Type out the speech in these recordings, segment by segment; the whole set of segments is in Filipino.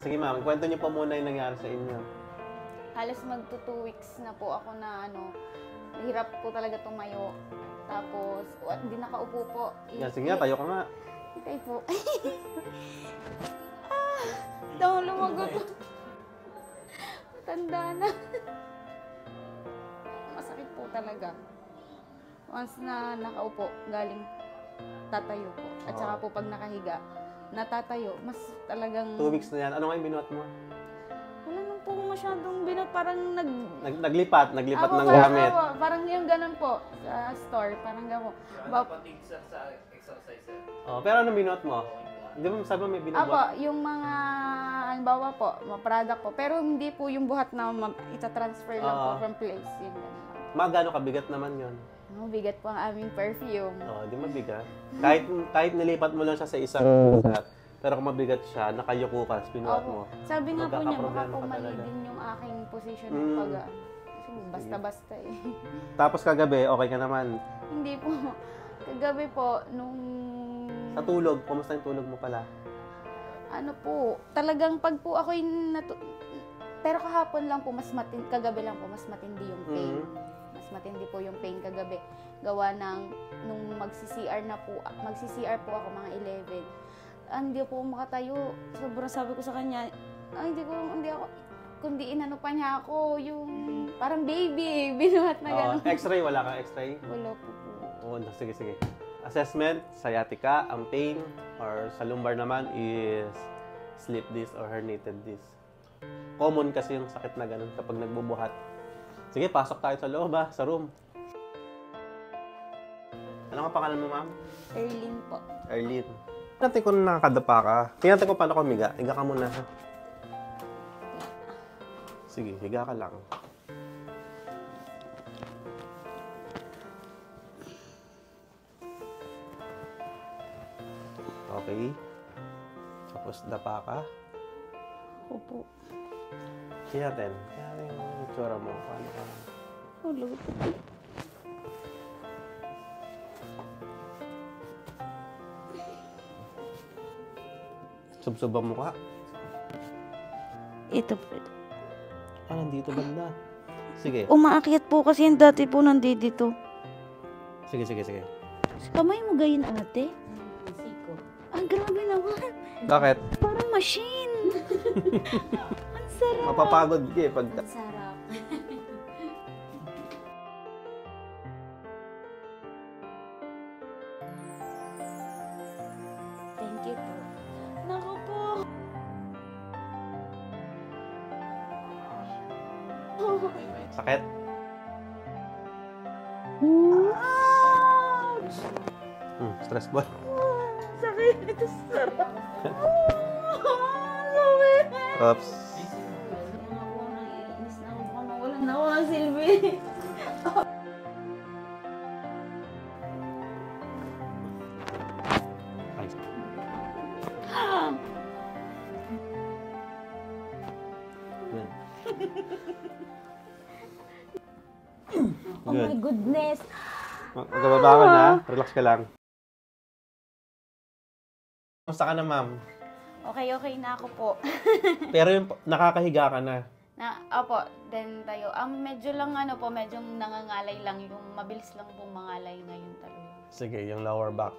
Sige ma'am, kwento niyo po muna yung nangyari sa inyo. Halos magto 2 weeks na po ako na hirap po talaga tumayo. Tapos, hindi nakaupo po. Sige nga, tayo ka nga. Tayo po. Daw lumagot. Matanda na. Masakit po talaga. Once na nakaupo, galing tatayo po. At saka po pag nakahiga, natatayo, mas talagang... 2 weeks na yan. Ano nga yung binuhat mo? Wala nang po masyadong binot. Parang naglipat ng gamit. Parang yung ganun po sa store. Parang gano'n. Pating sa exercise. Oh, pero ano binuhat mo? Hindi mo sabi mo may binubuhat? Yung mga, halimbawa po, mga product po. Pero hindi po yung buhat na ita-transfer lang po from place. Yun lang. Magano kabigat naman yun? Bigat po ang aming perfume. Di mabigat. Kahit nilipat mo lang siya sa isang buhat, pero kung mabigat siya, nakayuko ka, pinuhat mo. Sabi nga po niya, baka po mali din yung aking position pag basta-basta eh. Tapos kagabi, okay ka naman? Hindi po. Kagabi po, nung... Sa tulog, kumusta yung tulog mo pala? Talagang pag po ako'y pero kahapon lang po, kagabi lang po, mas matindi yung pain. Mas matindi po yung pain kagabi. Gawa ng, nung magsi-CR po ako mga 11. Hindi po makatayo. Sobrang sabi ko sa kanya, hindi ako, kundi inano pa niya ako, yung parang baby, binuhat na gano'n. X-ray, wala kang X-ray? Wala po. Sige. Assessment, sciatica, ang pain, or sa lumbar naman is slip disc or herniated disc. Common kasi yung sakit na ganun kapag nagbubuhat. Sige, pasok tayo sa loob sa room. Ano ang pangalan mo, ma'am? Erlyn po. Erlyn. Tingnan ko na nakakadapa ka. Tingnan ko paano ko higa. Higa ka muna, ha? Sige, higa ka lang. Okay. Tapos dapa ka. Opo. Kaya natin. Kaya yung tsura mo. Paano ka? Hulog. Subsub ang mukha. Ito po. Nandito banda. Sige. Umaakyat po kasi yung dati po nandito. Sige. Kamay mo gayon, ate? Siko. Grabe naman. Bakit? Parang machine. Ang sarap. Mapapagod pag... Ang sarap. Thank you po. Naku po. Sakit? Ouch! Stress ball. Sakit. Ito sarap. Sakit. Oops. Walang nakuha ng silbi. Oh my goodness. Magkababa ka na. Relax ka lang. Kamusta ka na, ma'am? Okay na ako po. Pero yung nakakahiga ka na. Opo, then tayo. Medyo lang medyo nangangalay lang. Yung mabilis lang pong mangalay ngayon talaga. Sige, yung lower back.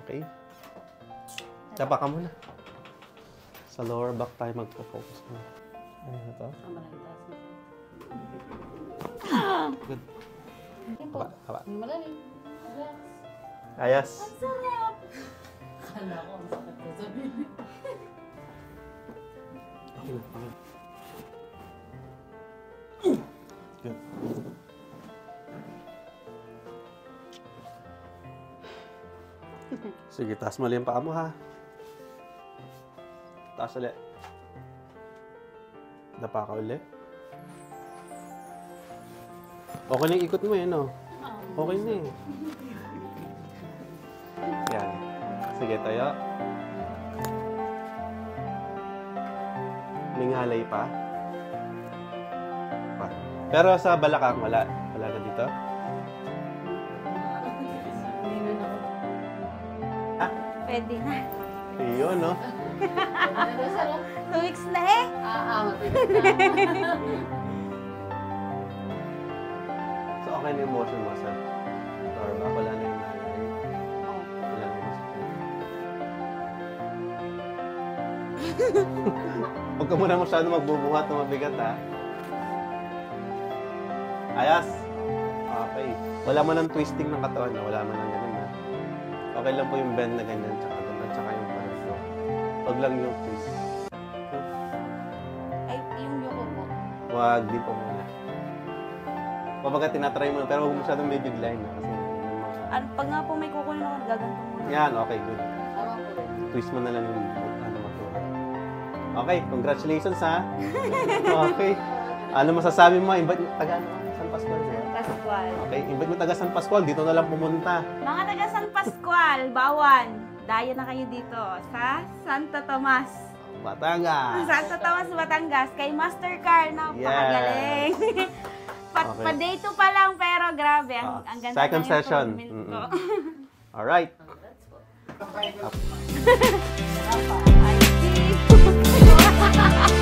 Okay. Tapa ka muna. Sa lower back tayo magpo-focus mo. Ano na to? Good. Haba. Malalim. Relax. Ayos. Ang sarap. Akala ko, ang sakit ko sabihin. Okay. Good. Sige, taas mo yung paa mo, ha? Taas ulit. Dapa ka ulit. Okay na yung ikot mo, no? Okay na eh. Yan. Sige, tayo. May ngalay pa. Pero sa balakang, wala. Wala na dito. Pwede na. Iyon, no? 2 weeks na. So, okay na yung motion mo, sir? Or wala na yung nanay? Oh. Wala na yung Huwag ka muna masyado magbubuhat na mabigat, ha? Ayos. Okay. Wala man ang twisting ng katawan na. Wala man ang ganun, ha? Okay lang po yung bend na ganyan, tsaka ganun, tsaka yung paraslo. Huwag lang yung twist. Ay, yung yuko po. Huwag, di po muna. Kapag tinatry mo, pero huwag masyadong may big line, ha? Kasi yung mga... Pag nga po may kukunin ako, gaganto muna. Yan, okay, good. Tama po. Twist mo na lang yung ano matulog. Okay, congratulations, ha? Okay. Ano masasabi mo? Invite mo taga ano? San Pascual, di ba? Pascual. Okay, invite mo taga San Pascual. Dito na lang pumunta. Mga taga San Pascual, Bawan, dayo na kayo dito sa Santo Tomas. Batangas. Santo Tomas, Batangas, kay Master Carl. Napakagaling. Okay. Pa-day 2 pa lang, pero grabe. Ang ganda Second ng session. improvement ko. Alright. I see.